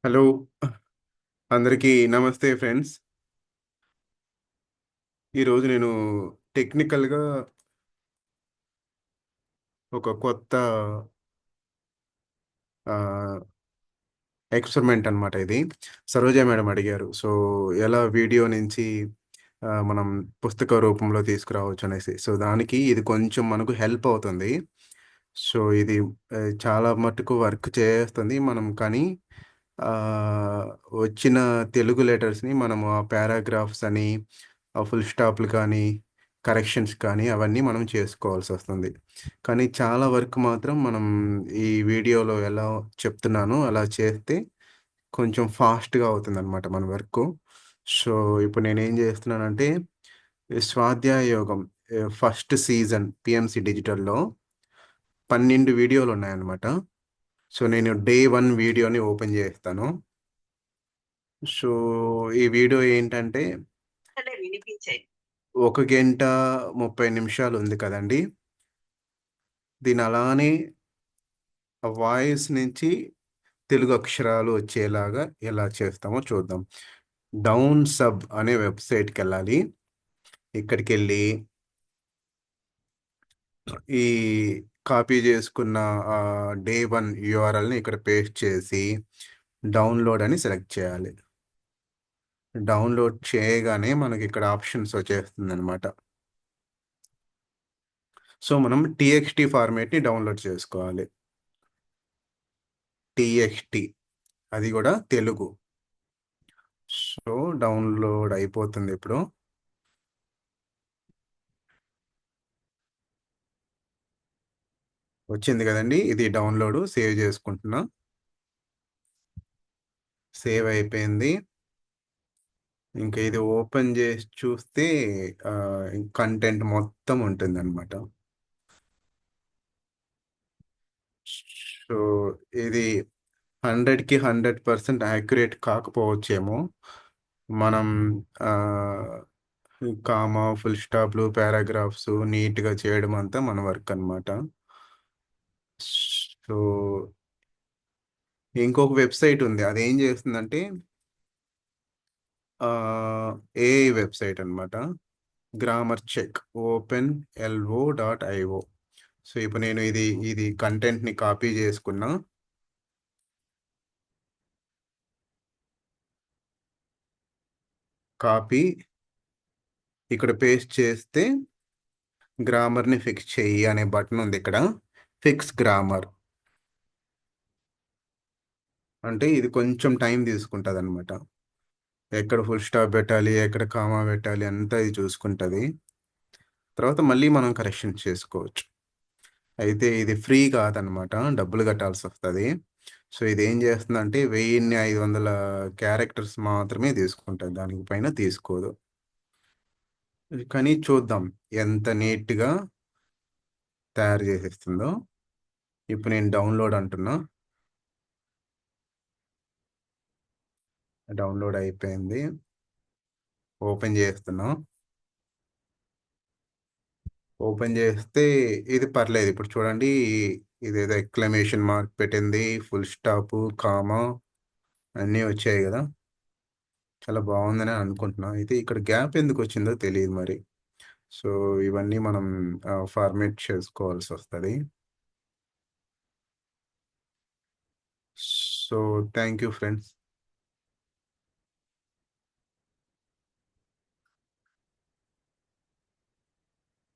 Hello! అందరికీ నమస్తే friends. ఈరోజు నేను టెక్నికల్‌గా ఒక కొత్త ఆహ్, ఎక్స్‌పెరిమెంట్ అనమాట ఇది. సరోజ మేడం అడిగారు. సో, ఎలా వీడియో నుంచి మనం పుస్తక రూపంలో తీసుకురావచ్చనేసి. సో, దానికి ఇది కొంచెం మనకు హెల్ప్ అవుతుంది. సో, ఇది చాలా మటుకు వర్క్ చేస్తుంది. మనం కానీ ఆహ్, వచ్చిన తెలుగు లెటర్స్‌ని మనము ఆ పారాగ్రాఫ్స్ అని, ఆ ఫుల్ స్టాప్‌లు కానీ, కరెక్షన్స్ కానీ అవన్నీ మనం చేసుకోవాల్సొస్తుంది. కానీ చాలా వరకు మాత్రం మనం ఈ వీడియోలో ఎలా చెప్తున్నానో అలా చేస్తే కొంచెం ఫాస్ట్‌గా అవుతుందనమాట మన వర్కు. సో, ఇప్పుడు నేనేం జేస్తున్నానంటే, ఈ స్వాధ్యాయ యోగం ఫస్ట్ సీజన్ పిఎంసి డిజిటల్‌లో 12 వీడియోలున్నాయనమాట. సో, నేను డే 1 వీడియోని ఓపెన్ జేస్తాను. సో, ఈ వీడియో ఏంటంటే, వినిపించాయి. 1 గంట 30 నిమిషాలుంది కదండీ! దీనలానే ఆ వాయిస్ నుంచి తెలుగు అక్షరాలు వచ్చేలాగా ఎలా చేస్తామో చూద్దాం. డౌన్ సబ్ అనే వెబ్‌సైట్‌కెళ్ళాలి. ఇక్కడికెళ్ళి ఈ కాపీ చేసుకున్న డే 1 యూఆర్ఎల్‌ని ఇక్కడ పేస్ట్ చేసి డౌన్‌లోడ్ అని సెలెక్ట్ చేయాలి. డౌన్‌లోడ్ చేయగానే మనకిక్కడ ఆప్షన్స్ వచ్చేస్తుందనమాట. సో, మనం టీఎక్స్‌టీ ఫార్మాట్‌ని డౌన్‌లోడ్ చేసుకోవాలి. టీఎక్స్‌టీ అది గూడా తెలుగు. So, download అయిపోతుందిప్పుడు. వచ్చింది గదండీ! ఇది డౌన్‌లోడు సేవ్ జేసుకుంటున్నా. సేవ్ అయిపోయింది. ఇంక ఇది ఓపెన్ జేసి చూస్తే కంటెంట్ మొత్తం ఉంటుందనమాట. సో, ఇది 100కి 100% యాక్యురేట్ కాకపోవచ్చేమో. మనం ఆహ్, కామా, ఫుల్ స్టాప్‌లు, పారాగ్రాఫ్స్ నీట్‌గా చేయడం అంతా మన వర్క్ అనమాట. సో, ఇంకొక వెబ్‌సైట్ ఉంది. అదేం చేస్తుందంటే ఆహ్, ఏఐ వెబ్‌సైట్ అనమాట. గ్రామర్ చెక్ ఓపెన్ఎల్ఓ.ఐఓ. సో, ఇప్పుడు నేను ఇది కంటెంట్‌ని కాపీ చేసుకున్నా. కాపీ ఇక్కడ పేస్ట్ చేస్తే గ్రామర్‌ని ఫిక్స్ చెయ్యి అనే బటన్ ఉంది ఇక్కడ. ఫిక్స్ గ్రామర్ అంటే ఇది కొంచెం టైం తీసుకుంటదనమాట. ఎక్కడ ఫుల్ స్టాప్ పెట్టాలి, ఎక్కడ కామా పెట్టాలి అంతా ఇది చూసుకుంటది. తర్వాత మళ్ళీ మనం కరెక్షన్ చేసుకోవచ్చు. అయితే ఇది ఫ్రీ కాదనమాట. డబ్బులు కట్టాల్సొస్తది. సో, ఇదేం చేస్తుందంటే 1500 క్యారెక్టర్స్ మాత్రమే తీసుకుంటది. దానికి పైన తీసుకోదు. కానీ చూద్దాం ఎంత నీట్‌గా తయారు చేసేస్తుందో. ఇప్పుడు నేను డౌన్‌లోడ్ అంటున్నా. డౌన్‌లోడ్ అయిపోయింది. ఓపెన్ చేస్తున్నా. ఓపెన్ చేస్తే ఇది పర్లేదు. ఇప్పుడు చూడండి ఇదేదో ఎక్స్‌క్లమేషన్ మార్క్ పెట్టింది. ఫుల్ స్టాపు, కామా అన్నీ వచ్చాయి గదా! చాలా బావుందనే అనుకుంటున్నా. అయితే ఇక్కడ గ్యాప్ ఎందుకొచ్చిందో తెలీదు మరి. సో, ఇవన్నీ మనం ఫార్మాట్ చేసుకోవాల్సొస్తది. So, thank you friends.